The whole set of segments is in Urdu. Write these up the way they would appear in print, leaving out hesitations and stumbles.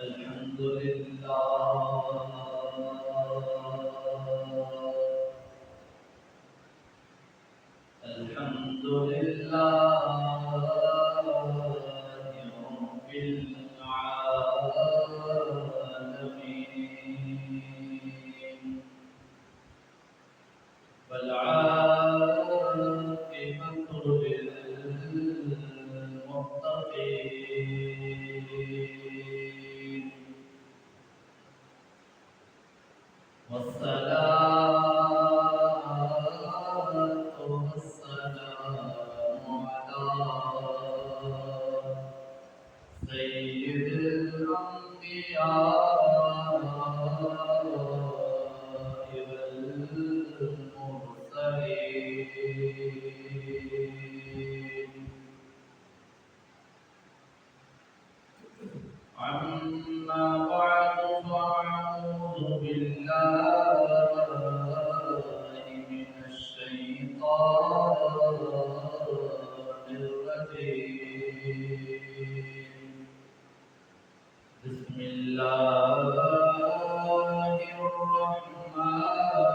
الحمد لله الحمد لله رب العالمين والعاقبة للمتقين والصلاة والسلام على سيد الأنبياء والمرسلين أما بعد فأعوذ بالله من الشيطان الرجيم بسم الله الرحمن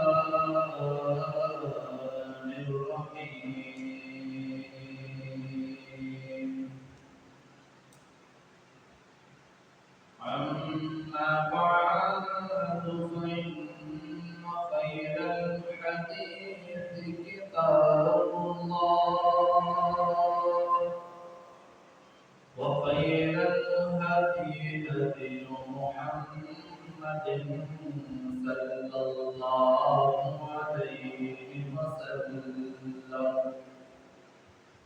الرحيم أما بعد فإن خير الحديث كتاب الله وخير الهدي هدي محمد صلى الله عليه وسلم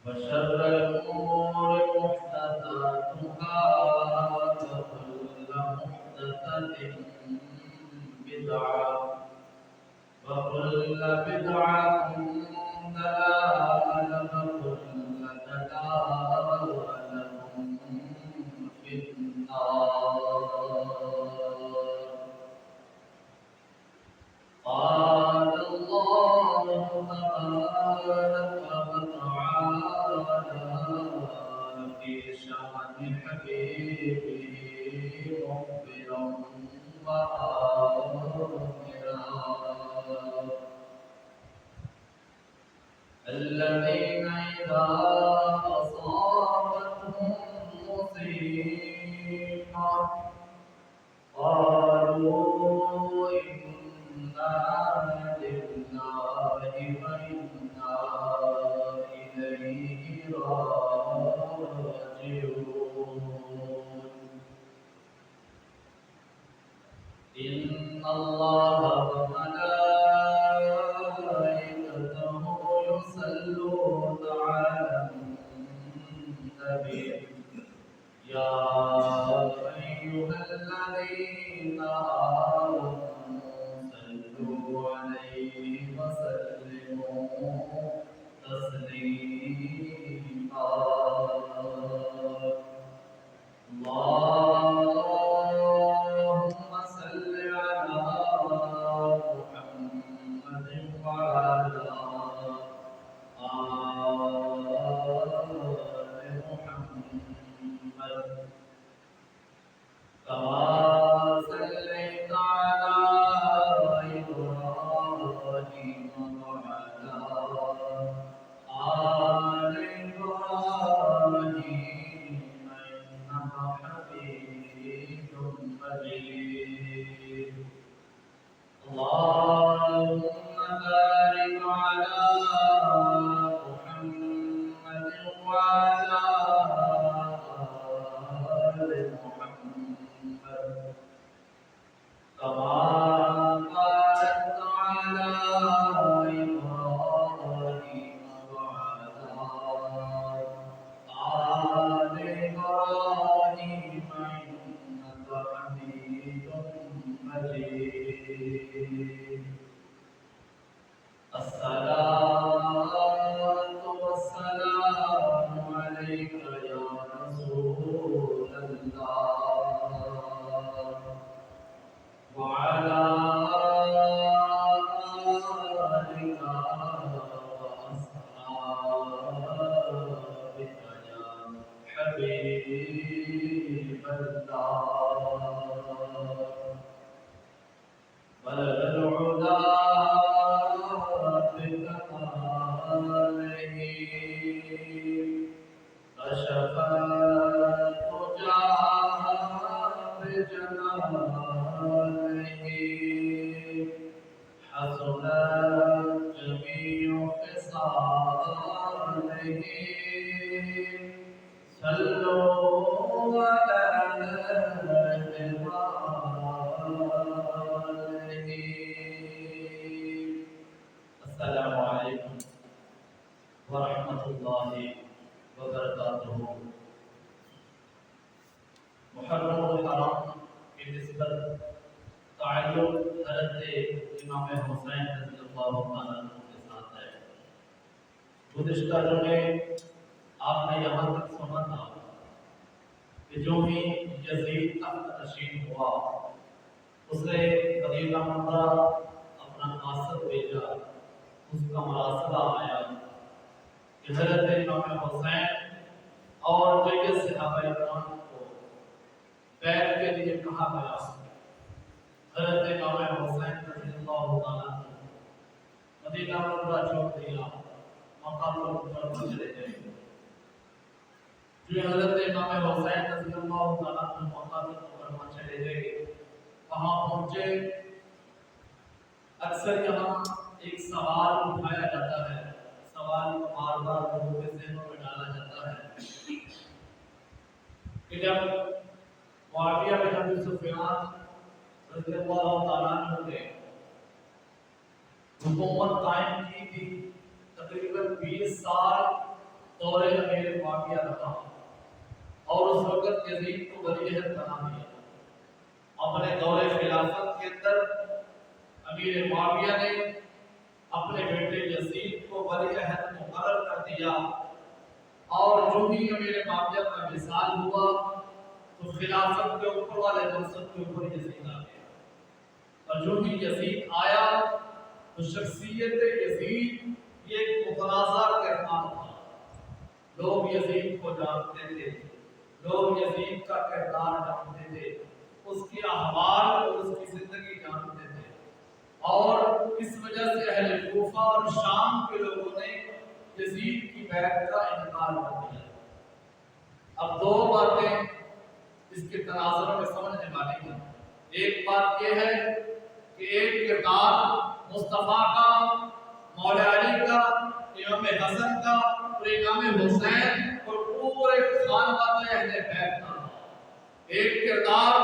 وشر الأمور محدثاتها وكل محدثة بدعة وكل بدعة ضلالة وكل ضلالة في النار قال الله تبارك وتعالى في شأن حبيبه مخبرا وآمرا الذين إذا أصابتهم مصيبة قالوا إنا لله وإنا إليه راجعون إن الله وملائكته يصلون على النبي يا أيها الذين آمنوا صلوا عليه وسلموا تسليما اللهم صل على محمد وعلى آل محمد كما صليت على إبراهيم وعلى آل إبراهيم حبيب الله بلغ العلا بكماله كشف الدجى بجماله حسنت جميع خصاله صلوا عليه وآله. السلام علیکم ورحمۃ اللہ وبرکاتہ. محرم الحرام کی نسبت تعلق حضرت امام حسین رضی اللہ تعالیٰ عنہ کے ساتھ ہے. گزشتہ جمعے آپ نے یہاں تک سنا تھا کہ جو بھی یزید تخت نشین ہوا اسے قبیلہ مندہ اپنا قاصد بھیجا. اس کا مراسلہ آیا کہ حضرت امام حسین اور دیگر صحابہ کرام کو بیعت کے لیے کہا گیا. حضرت امام حسین رضی اللہ تعالیٰ عنہ مدینہ منورہ چھوڑ دیا, مقام پر چلے گئے. جو حضرت امام حسین رضی اللہ تعالیٰ عنہ مقام پر چلے گئے, وہاں پہنچے. اکثر یہاں ایک سوال اٹھایا جاتا ہے, سوال کو بار بار لوگوں کے ذہنوں میں ڈالا جاتا ہے کہ جب معاویہ بن ابی سفیان رضی اللہ تعالیٰ عنہ نے حکومت قائم کی تھی, تقریباً 20 سال دور امیر معاویہ رہا اور اس وقت یزید کو ولی عہد بنا دیا. اپنے دور خلافت کے اندر امیر معاویہ نے اپنے بیٹے یزید کو ولی عہد مقرر کر دیا اور جو ہی امیر معاویہ کا وصال ہوا تو خلافت کے اوپر والے منصب کے اوپر یزید آ گیا. اور جو ہی یزید آیا تو شخصیت یزید یہ ایک متنازع کردار تھا. لوگ یزید کو جانتے تھے, لوگ یزید کا کردار جانتے تھے, اس کے احوال اور اس کی زندگی جانتے تھے, اور اس وجہ سے اہل کوفہ اور شام کے لوگوں نے یزید کی بیعت کا انکار کر دیا. اب دو باتیں اس کے تناظر میں سمجھنے والی ہیں. ایک بات یہ ہے کہ ایک کردار مصطفیٰ کا, مولا علی کا, امام حسن کا اور امام حسین اور پورے خاندان اہل بیت کا. ایک کردار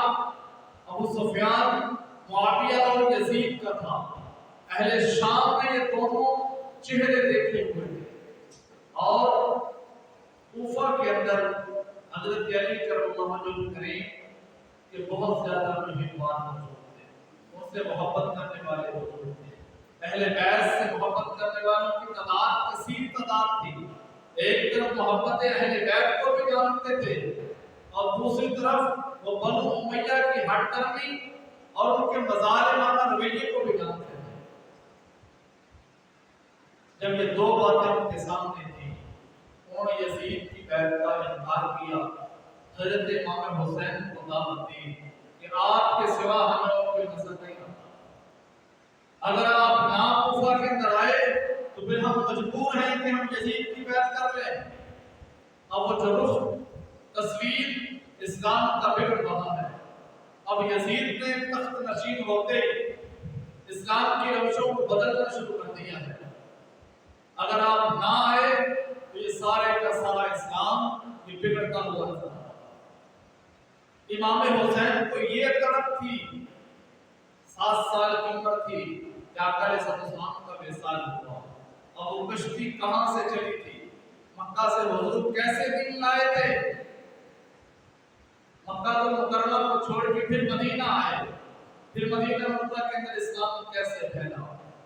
ابو سفیان, معاویہ اور یزید کا تھا. اہل شام میں یہ دونوں چہرے دیکھے ہوئے تھے, اور کوفہ کے اندر حضرت علی کرم اللہ وجہ کریم کہ بہت زیادہ مہمان موجود تھے, ان سے محبت کرنے والے موجود تھے. اہل بیت سے محبت کرنے والوں کی تعداد کثیر تعداد تھی. ایک طرف محبت اہل بیت کو بھی جانتے تھے اور دوسری طرف وہ بنو امیہ کی ہٹ درمی اور ان کے مظالمانہ رویے کو بھی جانتے تھے. جب یہ دو باتیں ان کے سامنے تھیں, انہوں نے یزید کی بیعت کا انکار کیا. حضرت امام حسین کو دعوت دی کہ آپ کے سوا ہمیں اور کوئی نظر نہیں آتا, اگر آپ نہ کوفہ کے اندر آئے تو پھر ہم مجبور ہیں کہ ہم یزید کی بیعت کر لیں. اب وہ جو رخ تصویر اسلام کا بگڑ رہا ہے. اب یزید نے تخت نشین ہوتے اسلام کی روشوں کو بدلنا شروع کر دیا ہے. اگر آپ نہ آئے تو یہ سارے کا سارا اسلام یہ بگڑتا ہوا نظر آتا. امام حسین کو یہ طرف تھی, 7 سال کی عمر تھی کہ آقا علیہ السلام کا وصال ہوا. اب وہ کشتی کہاں سے چلی تھی, مکہ سے حضور کیسے دین لائے تھے, مکہ تو مکرمہ کو چھوڑ کے پھر مدینہ آئے, پھر مدینہ منورہ کے اندر اسلام کیسے پھیلا.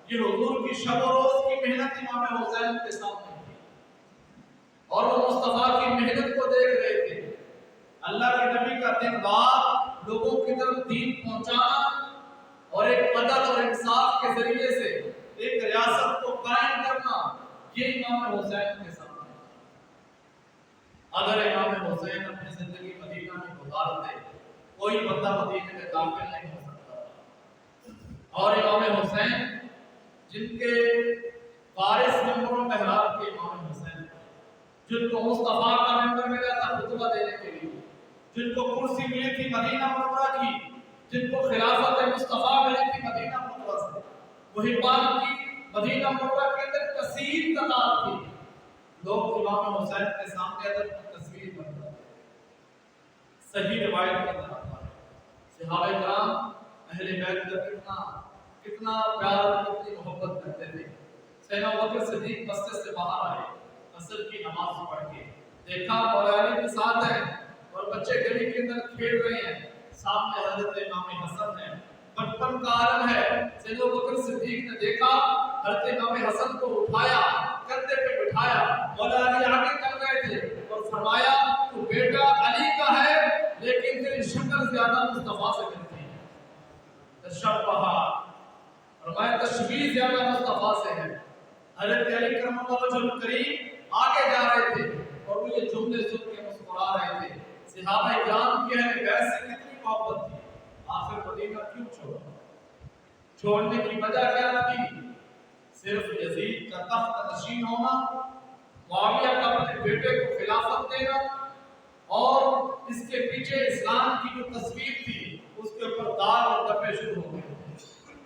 یہ حضور کی شب و روز کی محنت امام حسین کے سامنے تھی, اور وہ مصطفیٰ کی محنت کو دیکھ رہے تھے. اللہ کے نبی کا دن رات لوگوں کی طرف دین پہنچانا اور ایک عدل اور انصاف کے ذریعے سے ایک ریاست کو قائم کرنا, یہ امام حسین کے سامنے. اگر امام حسین اپنی زندگی بشارت دے کوئی بندہ مدینے میں داخل نہیں ہو سکتا تھا۔ اور امام حسین جن کے وارث ممبر و محراب کے امام حسین، جن کو مصطفیٰ کا ممبر ملا تھا خطبہ دینے کے لیے، جن کو کرسی ملی تھی مدینہ منورہ کی، جن کو خلافت مصطفیٰ ملی تھی مدینہ منورہ سے، وہی بات کی مدینہ منورہ کے اندر کثیر تعداد تھی، لوگ امام حسین کے سامنے ادب کی تصویر بن رہے تھے۔ صحیح روایت کے اندر آتا ہے صحابہ کرام اہل بیت کا کتنا پیار کتنی محبت کرتے تھے۔ سیدنا ابوبکر صدیق مسجد سے باہر آئے عصر کی نماز پڑھ کے، دیکھا مولا علی کے ساتھ ہیں اور بچے گلی کے اندر کھیل رہے ہیں، سامنے حضرت امام حسن ہے، بچپن کا عالم ہے۔ سیدنا ابوبکر صدیق نے دیکھا حضرت امام حسن کو اٹھایا، کندھے پہ بٹھایا، مولا علی آگے چل رہے تھے اور فرمایا تو بیٹا علی کا ہے لیکن تیری شکل زیادہ مصطفیٰ سے ملتی ہے، تشبہ، فرمایا تشبیہ زیادہ مصطفیٰ سے ہے۔ حضرت علی کرم اللہ وجہ الکریم آگے جا رہے تھے اور وہ یہ جملے سن کے مسکرا رہے تھے۔ صحابہ کرام کی اہل بیت سے کتنی محبت تھی، آخر مدینہ کیوں چھوڑا؟ چھوڑنے کی وجہ کیا تھی؟ صرف یزید کا تخت نشین ہونا، معاویہ کا اپنے بیٹے کو خلافت دینا، اور اس کے پیچھے اسلام کی جو تصویر تھی اس کے اوپر داغ اور دبے شروع ہو گئے۔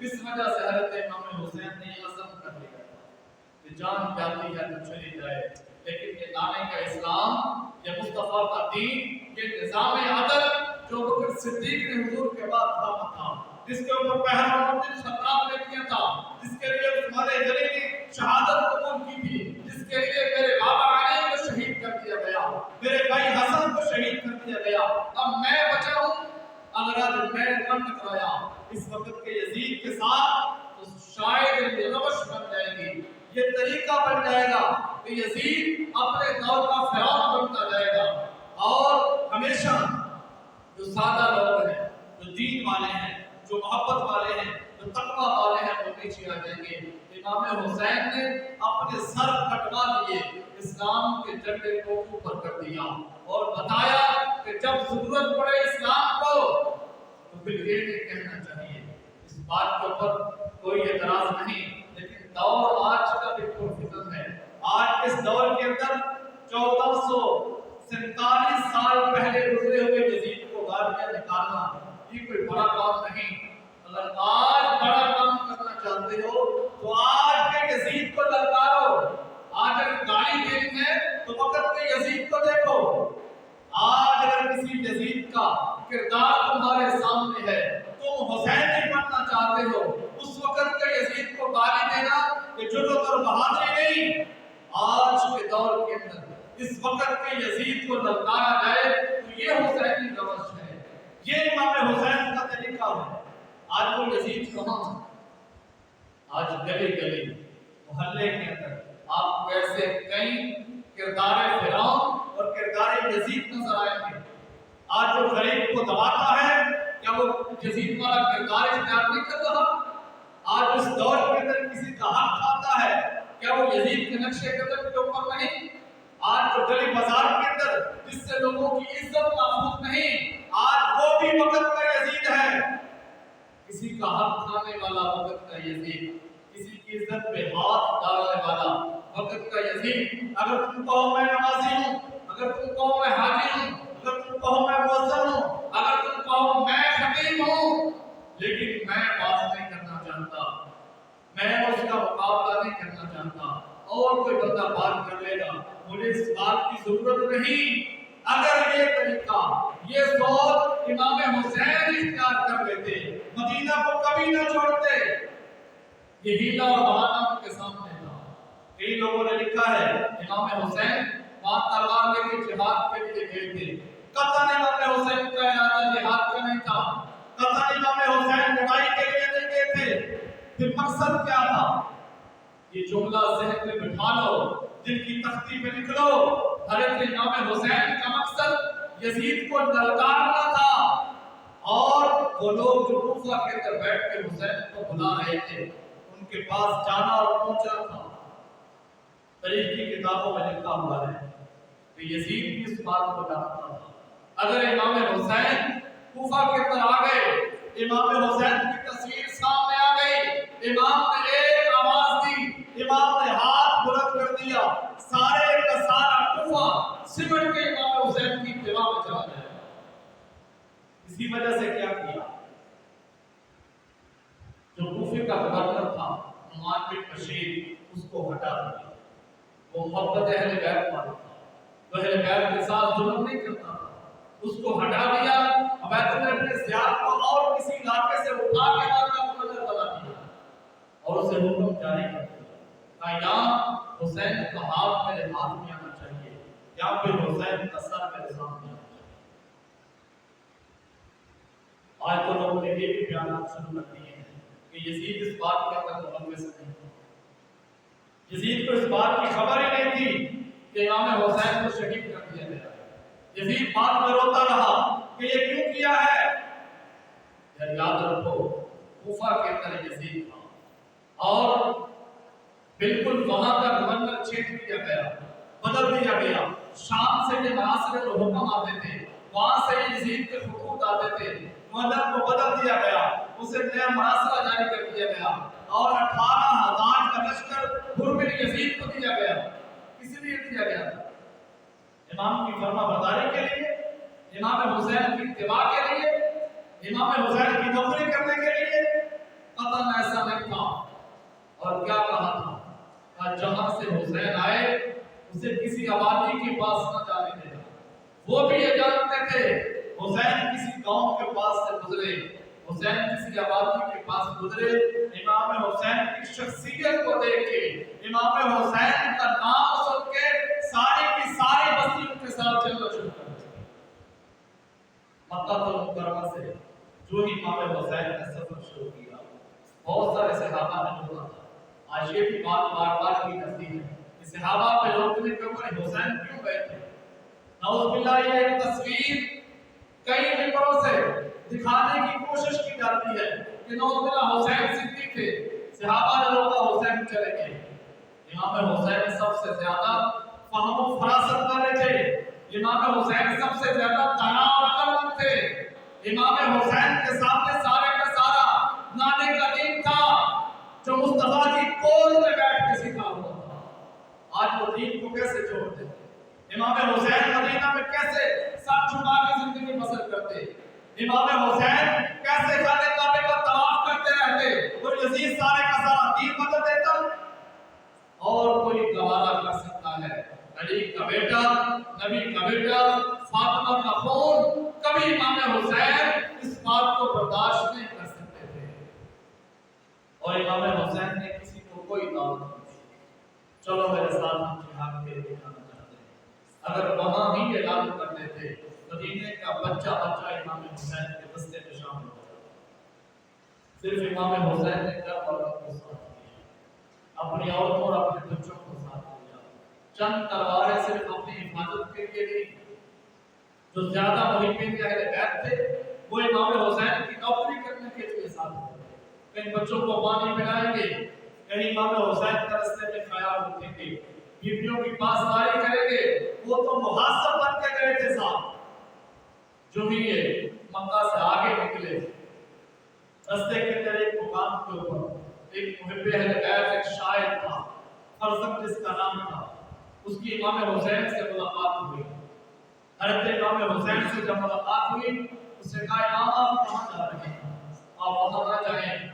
اس وجہ سے حضرت امام حسین نے عزم کر لیا کہ جان جاتی ہے تو چلی جائے، لیکن یہ لانے کا اسلام، یہ مصطفیٰ کا دین، یہ نظام عدل جو بکر صدیق نے حضور کے بعد تھاما تھا، جس کے اوپر پہلا عمر بن خطاب نے کیا تھا، جس کے لیے عثمان غنی نے شہادت قبول کی تھی، جس کے لیے میرے بابا علی کو شہید کر دیا گیا، میرے بھائی حسن کو شہید کر دیا گیا، اب میں بچا ہوں، اگر آج میں نہ ٹکرایا اس وقت کے یزید کے ساتھ تو شاید یہ روش بن جائے گی، یہ طریقہ بن جائے گا کہ یزید اپنے دور کا فرعون بنتا جائے گا، اور ہمیشہ جو سادہ لوگ ہیں، جو دین والے ہیں، جو محبت والے ہیں، جو تقوی والے ہیں، وہ پیچھے آ جائیں گے۔ امام حسین نے اپنے سر کٹوا دیے، اسلام کے جھنڈے کو اوپر کر دیا اور بتایا کہ جب ضرورت پڑے اسلام کو تو پھر یہ نہیں کہنا چاہیے۔ اس بات کے اوپر کوئی اعتراض نہیں، لیکن دور آج کا بھی پرفتن ہے۔ آج اس دور کے اندر 1447 سال پہلے گزرے ہوئے یزید کو گالیاں نکالنا یہ کوئی بڑا کام نہیں۔ اگر آج بڑا کام کرنا چاہتے ہو تو آج کے یزید کو للکارو۔ آج اگر گالی دینی ہے تو وقت کے یزید کو دیکھو۔ آج اگر کسی یزید کا کردار تمہارے سامنے ہے، تم حسین نہیں بننا چاہتے ہو، اس وقت کے یزید کو گالی دینا کہ جرأت اور بہادری نہیں۔ آج کے دور کے اندر اس وقت کے یزید کو للکارا جائے تو یہ حسینی روش ہے، یہ امام حسین کا طریقہ ہے۔ آج وہ یزید کہاں؟ آج گلی گلی محلے کے اندر آپ کو ایسے کئی کردار فرعون اور کردار یزید نظر آئیں گے۔ آج جو غریب کو دباتا ہے کیا وہ یزید والا کردار اختیار نہیں کر رہا؟ آج اس دور کے اندر کسی کا حق کھاتا ہے کیا وہ یزید کے نقش قدم کے اوپر نہیں؟ آج جو گلی بازار کے اندر جس سے لوگوں کی عزت محفوظ نہیں، آج وہ بھی وقت کا یزید ہے۔ کسی کا حق کھانے والا وقت کا یزید، کسی کی عزت پہ ہاتھ ڈالنے والا وقت کا یزید۔ اگر تم کہو میں نمازی ہوں، اگر تم کہو میں حاجی ہوں، اگر تم کہو میں مؤذن ہوں، اگر تم کہو میں خطیب ہوں، لیکن میں بات نہیں کرنا چاہتا، میں اس کا مقابلہ نہیں کرنا چاہتا، اور کوئی بندہ بات کر لے گا، مجھے اس بات کی ضرورت نہیں۔ اگر یہ طریقہ، یہ سوچ امام حسین اختیار کر لیتے، مدینہ کو کبھی نہ چھوڑتے۔ یہ ہیلا اور بہانہ ان کے سامنے تھا۔ کئی لوگوں نے لکھا ہے امام حسین وہاں تلوار لے کے جہاد کے لیے گئے تھے۔ قطعاً امام حسین کا ارادہ جہاد کا نہیں تھا، قطعاً امام حسین لڑائی کے لیے نہیں گئے تھے۔ پھر مقصد کیا تھا؟ یہ جملہ ذہن میں بٹھا لو، دل کی تختی پہ لکھ لو۔ حضرت امام حسین کا مقصد یزید کو للکارنا تھا، اور وہ لوگ جو کوفہ کے اندر بیٹھ کے حسین کو بلا رہے تھے ان کے پاس جانا اور پہنچنا تھا۔ تاریخ کی کتابوں میں لکھا ہوا ہے کہ یزید بھی اس بات کو جانتا تھا، اگر امام حسین کوفہ کے اندر آ گئے، امام حسین کی تصویر سامنے آ گئی، امام نے ایک آواز دی، امام نے ہاتھ بلند کر دیا، سارے کا سارا کوفہ سمٹ کے امام حسین کی اتباع میں چلا گیا۔ اسی وجہ سے کیا کیا، جو کوفے کا گورنر تھا نعمان بن بشیر، اس کو ہٹا دیا۔ وہ محبت اہل بیت والا تھا، وہ اہل بیت کے ساتھ ظلم نہیں کرتا تھا، اس کو ہٹا دیا۔ عبید اللہ بن زیاد کو اور کسی علاقے سے اٹھا کے گورنر بنا دیا اور اسے حکم جاری کر دیا کہ یہاں حسین کا ہاتھ میرے ہاتھ میں آنا چاہیے، یا پھر حسین کا سر میرے سامنے آنا چاہیے۔ آج تو لوگوں نے یہ بھی بیانات شروع کر دیے ہیں کہ یزید اس بات کے اندر ملوث نہیں تھا، یزید کو اس بات کی خبر ہی نہیں تھی کہ امام حسین کو شہید کر دیا گیا۔ یزید بات میں روتا رہا کہ یہ کیوں کیا ہے۔ یاد رکھو کوفہ کے اندر یزید تھا اور بالکل وہاں کا گورنر چینج کیا گیا، بدل دیا گیا۔ شام سے یہ مناصر کو حکم آتے تھے، وہاں سے یزید کے خطوط آتے تھے، گورنر کو بدل دیا گیا، اسے نیا مناصرہ جاری کر دیا گیا اور 18,000 کا لشکر حرمل یزید کو دیا گیا۔ کس لیے دیا گیا؟ امام کی فرما برداری کے لیے، امام حسین کی اتباع کے لیے، امام حسین کی نوکری کرنے کے لیے؟ قطعاً ایسا نہیں تھا۔ اور کیا کہا تھا کہ جہاں سے حسین آئے اسے کسی آبادی کے پاس نہ جانے دینا۔ وہ بھی یہ جانتے تھے حسین کسی گاؤں کے پاس سے گزرے، حسین کسی آبادی کے پاس گزرے، امام حسین کی شخصیت کو دیکھ کے، امام حسین کا نام سن کے ساری کی ساری بستی ان کے ساتھ چلنا شروع کر دی۔ مکہ المکرمہ سے جو ہی امام حسین نے سفر شروع کیا، بہت سارے صحابہ نے روکا تھا۔ آج یہ بھی بات بار بار کی جاتی ہے کہ صحابہ پہ روکنے کے اوپر حسین کیوں گئے تھے؟ نعوذ باللہ یہ ایک تصویر کئی ممبروں سے دکھانے کی کوشش کی جاتی ہے کہ نعوذ باللہ حسین صدیق تھے، صحابہ نے روکا حسین چلے گئے۔ امام حسین سب سے زیادہ فہم و فراست والے تھے، امام حسین سب سے زیادہ دانا اور عقلمند تھے، امام حسین کے سامنے سارے کا سارا نانے کا دین تھا جو مصطفیٰ کی گود میں بیٹھ کے سکھا ہوا تھا۔ آج وہ دین کو کیسے چھوڑ دے؟ امام حسین مدینہ میں کیسے سر جھکا کے زندگی بسر کرتے؟ امام حسین کیسے خانہ کعبہ کا طواف کرتے رہتے؟ اور یزید سارے کا سارا دین بدل دیتا؟ اور کوئی گوارا کر سکتا ہے؟ علی کا بیٹا، نبی کا بیٹا، فاطمہ کا خون، کبھی امام حسین اس بات کو برداشت نہیں کر سکتے تھے۔ اور امام حسین نے کسی کو کوئی دعوت نہیں دی، چلو میرے ساتھ ہم جہاد کے لیے جانا چاہتے ہیں۔ اگر وہاں ہی اعلان کر دیتے مدینے کا بچہ امام حسین کے دستے میں شامل ہو جاتا۔ صرف امام حسین نے کربلا کو ساتھ دیا، اپنی عورتوں اور اپنے بچوں کو ساتھ دیا۔ چند تلواریں صرف اپنی حفاظت کے لیے نہیں، جو زیادہ محبین اہل بیت تھے وہ امام حسین کی نوکری کرنے کے لیے ساتھ ہوتے، کہیں بچوں کو پانی پلائیں گے، کہیں امام حسین کا رستے میں خیال رکھیں گے، بیویوں کی پاسداری کریں گے۔ وہ تو محاسب بن کے گئے تھے صاحب۔ جو بھی یہ مکہ سے آگے نکلے، رستے کے اندر ایک مقام کے اوپر ایک محب اہل بیت ایک شاعر تھا، فرزند جس کا نام تھا، اس کی امام حسین سے ملاقات ہوئی۔ حضرت امام حسین سے جب ملاقات ہوئی، اس نے کہا امام آپ کہاں جا رہے ہیں؟ آپ وہاں نہ جائیں،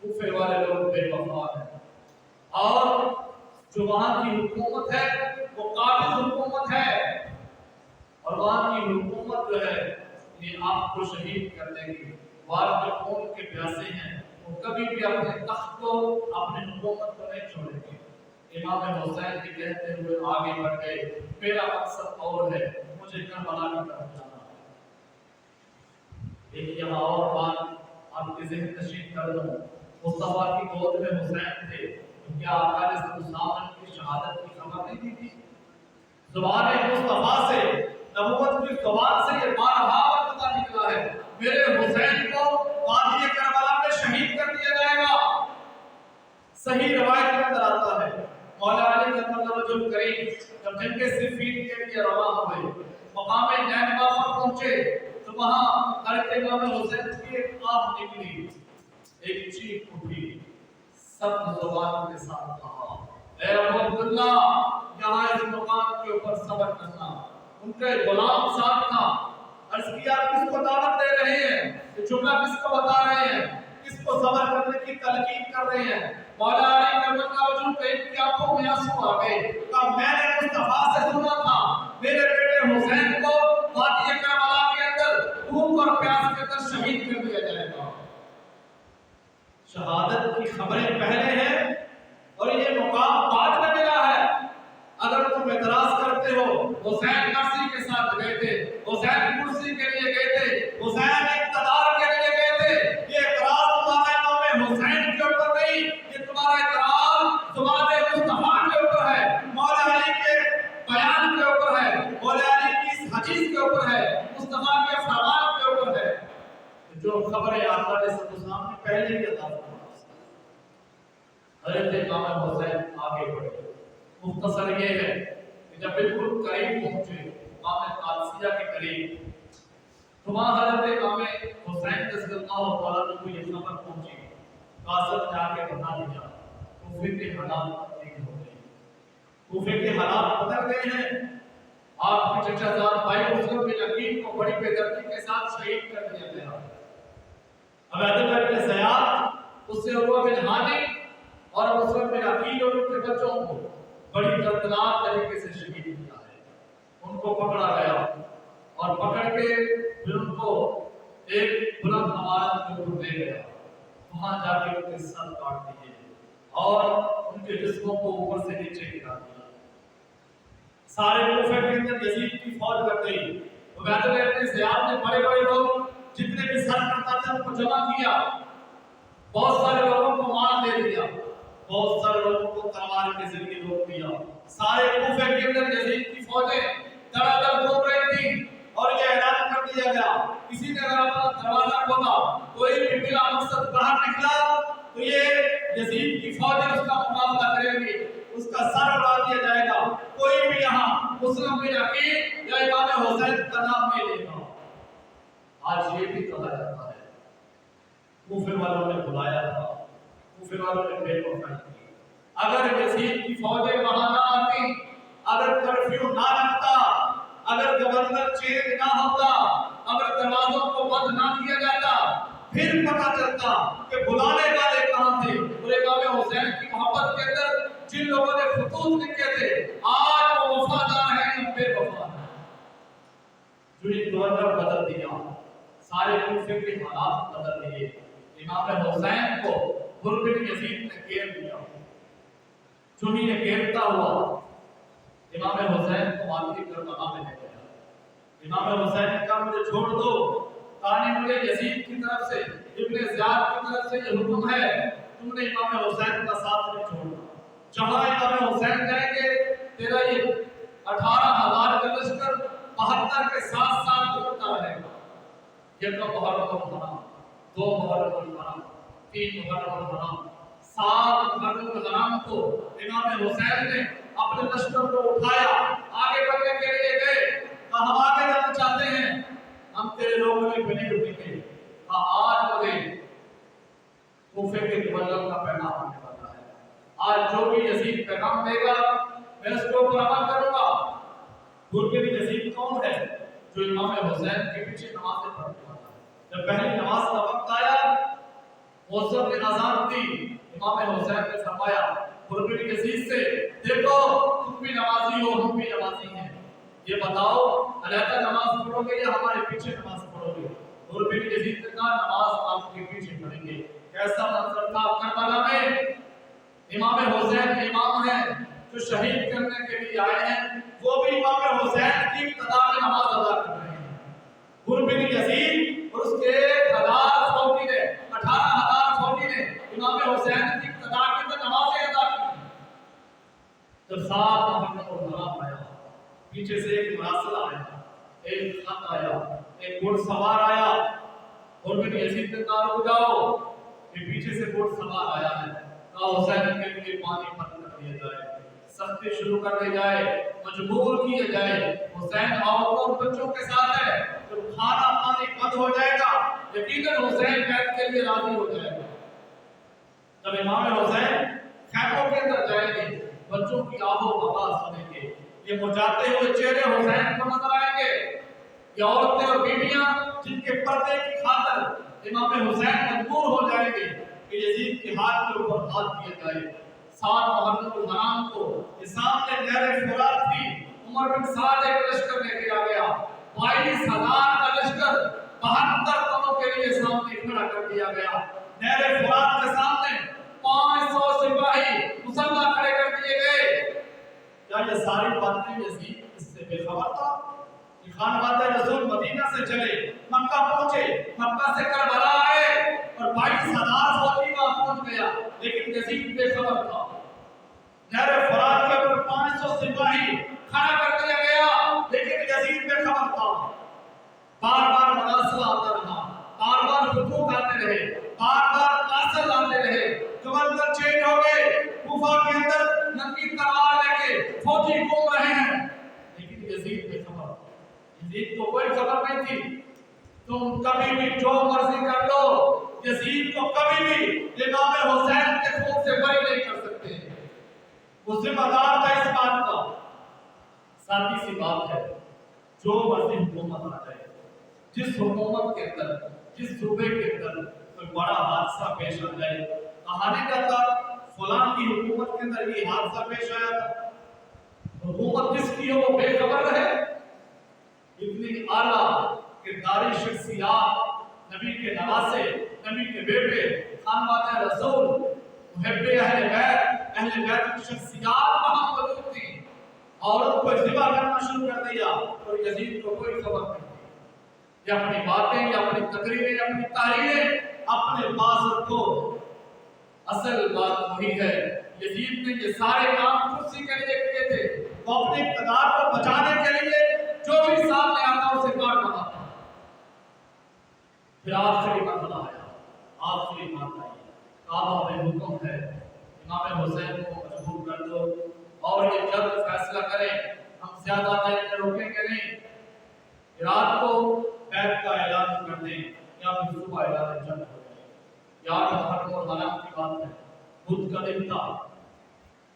کوفے والے لوگ بے وفا ہیں، اور جو وہاں کی حکومت ہے وہ قابض حکومت ہے، اور وہاں کی حکومت جو ہے یہ آپ کو شہید کر دے گی۔ وہ آپ کے خون کے پیاسے ہیں، وہ کبھی بھی اپنے تخت کو، اپنے حکومت کو نہیں چھوڑیں گے۔ امام حسین بھی کہتے ہوئے آگے بڑھ گئے، میرا مقصد اور ہے، مجھے کربلا کی طرف جانا ہے۔ ایک یہاں اور بات آپ کے ذہن نشین کر دوں، مصطفیٰ کی گود میں حسین تھے، تو کیا آقا نے سلطان کی شہادت کی خبر نہیں دی تھی؟ زبان مصطفیٰ سے، نبوت کی زبان سے یہ بارہا پتہ نکلا ہے، میرے حسین کو وادی کربلا میں شہید کر دیا جائے گا۔ صحیح روایت کے اندر آتا ہے مولا علی کرم اللہ وجہ کریم جب جنگ صفین کے لیے روانہ ہوئے، مقام نینوا پر پہنچے تو تو وہاں حضرت امام حسین کی ایک آہ نکلی، ایک چیخ اٹھی، سب زبان کے ساتھ کہا اے ابو عبداللہ یہاں اس مقام کے اوپر صبر کرنا۔ ان کے غلام ساتھ تھا، عرض کیا کس کو دعوت دے رہے ہیں، یہ جملہ کس کو بتا رہے ہیں، کس کو صبر کرنے کی تلقین کر رہے ہیں؟ مولا علی کرم اللہ وجہ پہ ان کی آنکھوں میں آنسو آ گئے، کہا میں نے مصطفیٰ سے سنا تھا میرے بیٹے حسین کو وادی کربلا کے اندر بھوک اور پیاس کے اندر شہید کر دیا جائے گا۔ شہادت کی خبریں پہلے ہیں اور یہ مقام بعد میں ملا ہے۔ اگر تم اعتراض کرتے ہو حسین کرسی کے ساتھ گئے تھے، حسین کرسی کے لیے گئے تھے، حسین اقتدار کے لیے گئے تھے، یہ اعتراض تمہارا امام حسین کے اوپر نہیں، یہ تمہارا اعتراض تمہارے مصطفیٰ کے اوپر ہے، مولا علی کے بیان کے اوپر ہے، مولا علی کی اس حدیث کے اوپر ہے، مصطفیٰ کے فرمان کے اوپر ہے۔ جو خبریں آقا علیہ السلام نے پہلے ہی عطا فرمائی۔ حضرت امام حسین آگے بڑھے، مختصر یہ ہے کہ جب بالکل قریب پہنچے مقام قادسیہ کے قریب تو وہاں حضرت امام حسین رضی اللہ تعالیٰ عنہ کو یہ خبر پہنچی، قاصد نے آ کے بتا دیا کوفے کے حالات تبدیل ہو گئے، کوفے کے حالات بدل گئے ہیں، آپ کے چچا زاد بھائی مسلم بن عقیل کو بڑی بے دردی کے ساتھ شہید کر دیا گیا۔ عبیداللہ بن زیاد اس سے عروہ بن ہانی اور مسلم بن عقیل اور ان کے بچوں کو بڑی دردناک طریقے سے شہید کیا ہے۔ ان کو پکڑا گیا اور پکڑ کے پھر ان کو ایک بلند عمارت کے اوپر لے گیا، وہاں جا کے ان کے سر کاٹ دیے اور ان کے جسموں کو اوپر سے نیچے گرا دیا۔ سارے کوفے کے اندر یزید کی فوج لگ گئی، عبیداللہ بن زیاد نے بڑے بڑے لوگ جتنے بھی سر کرتا تھا ان کو جمع کیا، بہت سارے لوگوں کو مار دے دیا، بہت سارے لوگوں کو تلوار کے ذریعے روک دیا۔ سارے کوفے کے اندر یزید کی فوجیں دڑا دڑ گھوم رہی تھی اور یہ اعلان کر دیا گیا کسی نے اگر اپنا دروازہ کھولا کوئی بھی بلا مقصد باہر نکلا تو یہ یزید کی فوجیں اس کا مقابلہ کریں گی، اس کا سر اڑا دیا جائے گا، کوئی بھی یہاں مسلم بن عقیل یا امام حسین کا نام نہیں لے گا۔ آج یہ بھی کہا جاتا ہے کوفے والوں نے بلایا تھا، کوفے والوں نے بے وفائی کی، اگر یزید کی فوجیں وہاں نہ آتی، اگر کرفیو نہ لگتا، اگر گورنر چینج نہ ہوتا، اگر دروازوں کو بند نہ کیا جاتا، پھر پتہ چلتا کہ بلانے والے کہاں تھے۔ اور امام حسین کی محبت کے اندر جن لوگوں نے خطوط لکھے تھے آج وہ وفادار ہیں یا بے وفا ہیں۔ جو یہ گورنر بدل دیا، سارے کوفے کے حالات بدل دیے، امام حسین کو غرب بن یزید نے گھیر دیا۔ جو ہی یہ گھیرتا ہوا امام حسین کو وادی کربلا میں لے گیا۔ امام حسین نے کہا مجھے چھوڑ دو، کہانی مجھے یزید کی طرف سے ابن زیاد کی طرف سے یہ حکم ہے، تم نے امام حسین کا ساتھ نہیں چھوڑنا، جہاں امام حسین جائیں گے تیرا یہ 18,000 کا لشکر 72 کے ساتھ ساتھ اٹھتا رہے گا۔ یہ تو محرم الحرام، 2 محرم الحرام، 3 محرم الحرام، 7 محرم الحرام کو امام حسین نے اپنے لشکر کو اٹھایا، آگے بڑھنے کے لیے گئے، کہا ہم آگے جانا چاہتے ہیں، ہم تیرے لوگوں نے بنے رکیں گے، کہا آج مجھے کوفے کے گورنر کا پیغام آنے والا ہے، آج جو بھی یزید پیغام دے گا میں اس کو اوپر عمل کروں گا۔ غرب بن یزید کون ہے؟ جو امام حسین کے پیچھے نمازیں پڑھتا تھا۔ جب پہلی نماز کا وقت آیا موسم نے اذان دی، امام حسین نے فرمایا غرب بن یزید سے دیکھو تم بھی نمازی ہو ہم بھی نمازی ہیں، یہ بتاؤ علیحدہ نماز پڑھو گے یا ہمارے پیچھے نماز پڑھو گے؟ غرب بن یزید نے کہا نماز آپ کے پیچھے پڑھیں گے۔ کیسا منظر تھا کربلا میں، امام حسین امام ہیں جو شہید کرنے کے لیے آئے ہیں، وہ بھی امام حسین کی ابتدا میں نماز ادا کر رہے ہیں۔ غرب بن یزید اور اس کے 1000 فوجی نے 18,000 فوجی نے امام حسین کی ابتدا کے اندر نمازیں ادا کی۔ جب 7 محرم الحرام آیا، پیچھے سے ایک مراسل آیا، ایک خط آیا، ایک گھڑ سوار آیا، غرب بن یزید نے کہا رک جاؤ، یہ پیچھے سے گھڑ سوار آیا ہے، کہا حسین کے لیے پانی بند کر دیا جائے، سختی شروع کر دی جائے، مجبور کیا جائے۔ حسین عورتوں اور بچوں کے ساتھ ہے، جب کھانا پانی بند ہو جائے گا یقیناً حسین بیعت کے لیے راضی ہو جائے گا۔ جب امام حسین خیموں کے اندر جائیں گے بچوں کی آہ و آواز سنیں گے، یہ مرجھاتے ہوئے چہرے حسین کو نظر آئیں گے، یہ عورتیں اور بیویاں جن کے پردے کی خاطر امام حسین مجبور ہو جائیں گے کہ یزید کے ہاتھ کے اوپر ہاتھ دیا جائے۔ 7 محرم الحرام کو یہ سامنے نہر فرات تھی، عمر بن سعد ایک لشکر لے کے آ گیا، 22,000 کا لشکر 72 دنوں کے لیے سامنے کھڑا کر دیا گیا۔ نہر فرات کے سامنے 500 سپاہی مسلح کھڑے کر دیے گئے۔ کیا یہ ساری باتیں یزید اس سے بے خبر تھا؟ کہ خانوادہ رسول مدینہ سے چلے، مکہ پہنچے، مکہ سے کربلا آئے اور 22,000 فوجی وہاں پہنچ گیا، لیکن یزید بے خبر تھا۔ نہر فرات کے اوپر 500 سپاہی کھڑا کر دیا گیا، لیکن یزید بے خبر تھا۔ بار بار مداخلہ آتا رہا، بار بار خطوط آتے رہے، بار بار قاصد آتے رہے، گورنر چینج ہو گئے، کوفہ کے اندر ننگی تلوار لے کے فوجی گھوم رہے ہیں، لیکن یزید بے خبر تھا۔ یزید کو کوئی خبر نہیں تھی۔ تم کبھی بھی جو مرضی کر لو، یزید کو کبھی بھی امام حسین کے خون سے بری نہیں کر سکتے۔ وہ ذمہ دار تھا اس بات کا۔ سادی سی بات ہے، جو مرضی حکومت آ جائے، جس حکومت کے اندر، جس صوبے کے اندر کوئی بڑا حادثہ پیش آ جائے، کہانے کا تھا فلاں کی حکومت کے اندر یہ حادثہ پیش آیا تھا، حکومت جس کی ہو وہ بے خبر رہے۔ اتنی اعلیٰ کرداری شخصیات، نبی کے نواسے، نبی کے بیٹے، خانوادہ رسول، محب اہل بیت کی شخصیات وہاں موجود تھی، اور ان کو ذبح کرنا شروع کر دیا اور یزید کو کوئی خبر نہیں تھی۔ یہ اپنی باتیں، یہ اپنی تقریریں، اپنی تحریریں اپنے پاس رکھو، اصل بات وہی ہے۔ یزید نے یہ سارے کام کرسی کے لیے کیے تھے، وہ اپنے اقتدار کو بچانے کے لیے جو بھی سامنے آتا اسے کاٹ رہا تھا۔ پھر آخری مرحلہ آیا، آخری بات آئی، کعبہ میں حکم ہے امام حسین کو مجبور کر دو اور یہ جلد فیصلہ کریں، ہم زیادہ دیر میں روکیں گے نہیں، رات کو بیعت کا اعلان کر دیں یا پھر صبح اعلان جنگ ہو جائے۔ یاد محرم الحرام کی بات ہے، بدھ کا دن تھا،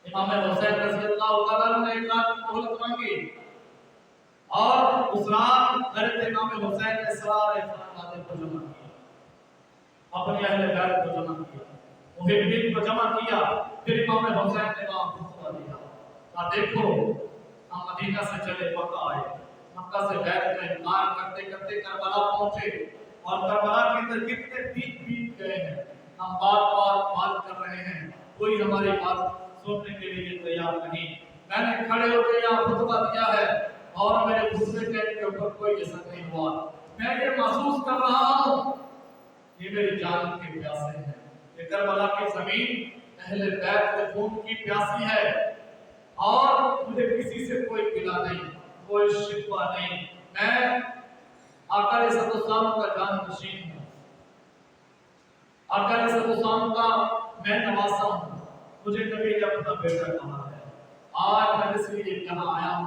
امام حسین رضی اللہ تعالیٰ عنہ نے ایک رات کی مہلت مانگی اور اس رات حضرت امام حسین نے سارے خانوادے کو جمع کیا، اپنے اہل بیت کو جمع کیا، محبین کو جمع کیا، پھر امام حسین نے وہاں خطبہ دیا، کہا دیکھو ہم مدینہ سے چلے مکہ آئے، مکہ سے بیعت کا انکار کرتے کرتے کربلا پہنچے اور کربلا کے اندر کتنے بیت گئے ہیں، ہم بات کر رہے ہیں، کوئی ہماری بات سننے کے لیے تیار نہیں، میں نے کھڑے ہو کے یہاں خطبہ دیا ہے اور میرے خطبے کے اوپر کوئی اثر نہیں ہوا، میں یہ محسوس کر رہا ہوں یہ میری جان کے پیاسے ہیں، یہ کربلا کی زمین اہل بیت کے خون کی پیاسی ہے اور مجھے کسی سے کوئی گلہ نہیں، کوئی شکوہ نہیں، میں آقا علیہ السلام کا جان نشین ہوں، آقا علیہ السلام کا میں نواسا ہوں، مجھے نبی نے اپنا بیٹا کہا ہے، آج میں اس لیے یہاں آیا ہوں،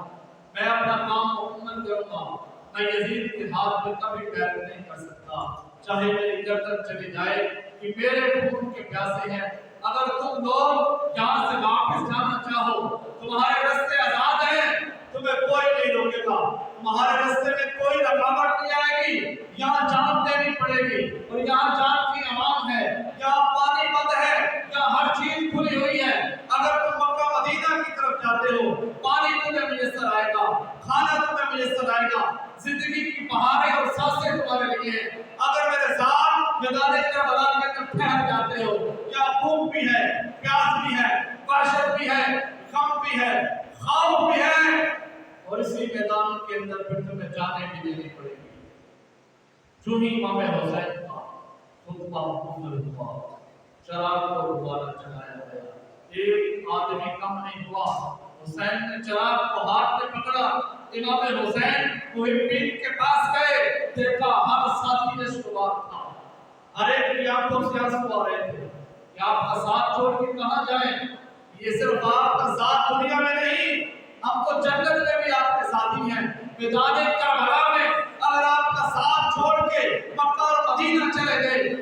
میں اپنا کام مکمل کروں گا، میں یزید کے ہاتھ میں کبھی بیعت نہیں کر سکتا، چاہے میری گردن چلی جائے کہ میرے خون کے پیاسے ہیں، اگر تم لوگ یہاں سے واپس جانا چاہو تمہارے راستے آزاد ہیں، تمہیں کوئی نہیں روکے گا، تمہارے راستے میں کوئی رکاوٹ نہیں آئے گی، یہاں جان دینی پڑے گی اور یہاں جان کی امان ہے، یہاں پانی بند ہے، یہاں ہر چیز کھلی ہوئی ہے، اگر تم مکہ مدینہ کی طرف جاتے ہو پانی تمہیں میسر آئے گا، کھانا تمہیں میسر آئے گا، زندگی کی بہاریں اور سانسیں تمہارے لیے ہیں، اگر میرے ساتھ میدان کربلا کے اندر ٹھہر جاتے ہو، یا بھوک بھی ہے، پیاس بھی ہے، وحشت بھی ہے، غم بھی ہے، خوف بھی ہے، اور اسی میدان کے اندر پھر تمہیں جانے بھی دینی پڑے گی۔ جو ہی امام حسین کا خطبہ مکمل ہوا، چراغ کو دوبارہ جلایا گیا، ایک آدمی کم نہیں ہوا، حسین نے چراغ کو ہاتھ میں پکڑا، امام حسین محبین کے پاس گئے، دیکھا ہر ساتھی نشوار تھا، ہر ایک کی آنکھوں سے آنسو آ رہے تھے کہ آپ کا ساتھ چھوڑ کے کہاں جائیں، یہ صرف آپ کا ساتھ دنیا میں نہیں، ہم تو جنت میں بھی آپ کے ساتھی ہیں، میدان کربلا میں اگر آپ کا ساتھ چھوڑ کے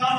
10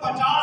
50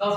10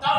10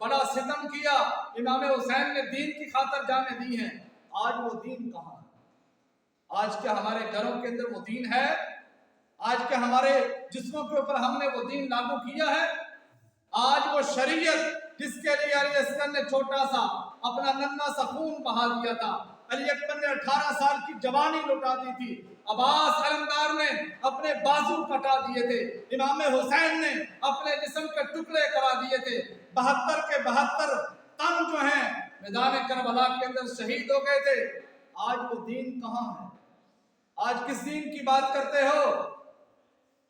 بڑا ستم کیا، امام حسین نے دین کی خاطر جانیں دی ہیں، آج وہ دین کہاں ہے؟ آج کیا ہمارے گھروں کے اندر وہ دین ہے؟ آج کیا ہمارے جسموں کے اوپر ہم نے وہ دین لاگو کیا ہے؟ آج وہ شریعت جس کے لیے علی اصغر نے چھوٹا سا اپنا ننھا سا خون بہا دیا تھا، علی اکبر نے 18 سال کی جوانی لٹا دی تھی، عباس علمدار نے اپنے بازو کٹا دیے تھے، امام حسین نے اپنے جسم کے ٹکڑے کرا دیے تھے، 72 کے 72 تن جو ہیں میدان کربلا کے اندر شہید ہو گئے تھے۔ آج وہ دین کہاں ہے؟ آج کس دین کی بات کرتے ہو؟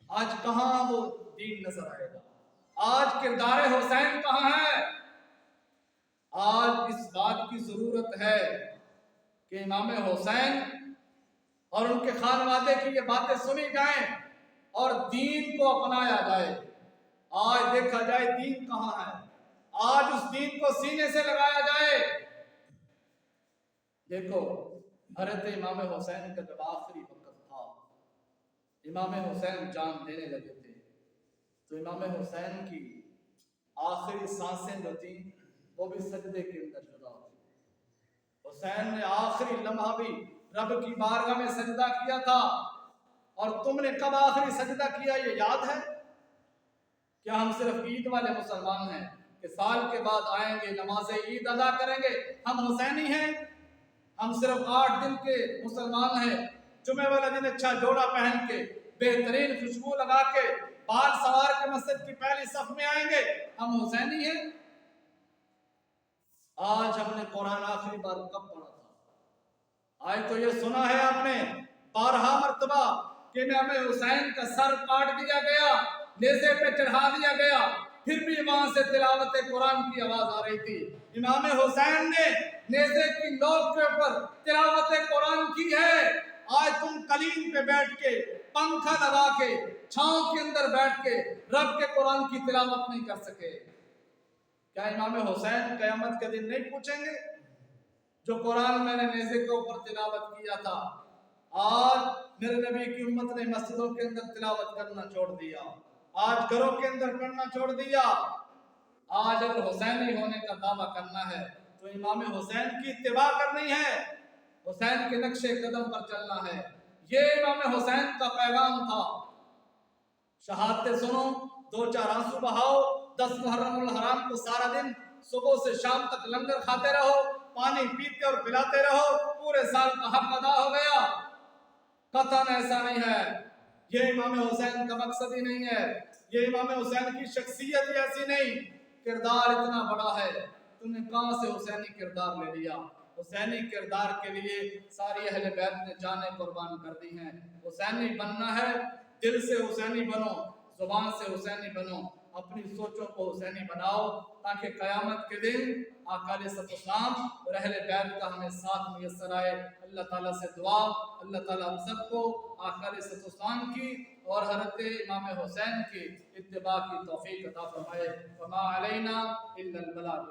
آج کہاں وہ دین نظر آئے گا؟ آج کردار حسین کہاں ہے؟ آج اس بات کی ضرورت ہے کہ امام حسین اور ان کے خانوادے کی یہ باتیں سنی جائیں اور دین کو اپنایا جائے۔ آج دیکھا جائے دین کہاں ہے، آج اس دین کو سینے سے لگایا جائے۔ دیکھو حضرت امام حسین کا جب آخری وقت تھا، امام حسین جان دینے لگے تھے، تو امام حسین کی آخری سانسیں جو تھیں وہ بھی سجدے کے اندر جدا ہوئی۔ حسین نے آخری لمحہ بھی رب کی بارگاہ میں سجدہ کیا تھا، اور تم نے کب آخری سجدہ کیا یہ یاد ہے؟ کیا ہم صرف عید والے مسلمان ہیں کہ سال کے بعد آئیں گے نماز عید ادا کریں گے؟ ہم حسینی ہیں؟ ہم صرف 8 دن کے مسلمان ہیں، جمعہ والا دن اچھا جوڑا پہن کے بہترین خوشبو لگا کے بال سوار کے مسجد کی پہلی صف میں آئیں گے؟ ہم حسینی ہیں؟ آج ہم نے قرآن آخری بار کب پڑھا تھا؟ آج تو یہ سنا ہے آپ نے 12 مرتبہ کہ امام حسین کا سر کاٹ دیا گیا، نیزے پہ چڑھا دیا گیا، پھر بھی وہاں سے تلاوت قرآن کی آواز آ رہی تھی۔ امام حسین نے نیزے کی نوک کے اوپر تلاوت قرآن کی ہے۔ آج تم قلیم پہ بیٹھ کے پنکھا لگا کے چھاؤں کے اندر بیٹھ کے رب کے قرآن کی تلاوت نہیں کر سکے۔ کیا امام حسین قیامت کے دن نہیں پوچھیں گے جو قرآن میں نے نیزے کے اوپر تلاوت کیا تھا؟ آج میرے نبی کی امت نے مسجدوں کے اندر تلاوت کرنا چھوڑ دیا، آج گھروں کے اندر پڑھنا چھوڑ دیا۔ آج اگر حسینی ہونے کا دعویٰ کرنا ہے تو امام حسین کی اتباع کرنی ہے، حسین کے نقش قدم پر چلنا ہے۔ یہ امام حسین کا پیغام تھا۔ شہادتیں سنو، 2-4 آنسو بہاؤ، 10 محرم الحرام کو سارا دن صبح سے شام تک لنگر کھاتے رہو، پانی پیتے اور پلاتے رہو، پورے سال کا حق ادا ہو گیا۔ قطعاً ایسا نہیں ہے، یہ امام حسین کا مقصد ہی نہیں ہے، یہ امام حسین کی شخصیت ہی ایسی نہیں۔ کردار اتنا بڑا ہے، تم نے کہاں سے حسینی کردار لے لیا؟ حسینی کردار کے لیے ساری اہل بیت نے جانیں قربان کر دی ہیں۔ حسینی بننا ہے، دل سے حسینی بنو، زبان سے حسینی بنو، اپنی سوچوں کو حسینی بناؤ، تاکہ قیامت کے دن آقا علیہ السلام اور اہل بیت کا ہمیں ساتھ میسر آئے۔ اللہ تعالیٰ سے دعا، اللہ تعالیٰ ہم سب کو آقا علیہ السلام کی اور حضرت امام حسین کی اتباع کی توفیق عطا فرمائے۔ وما علینا الا البلاغ۔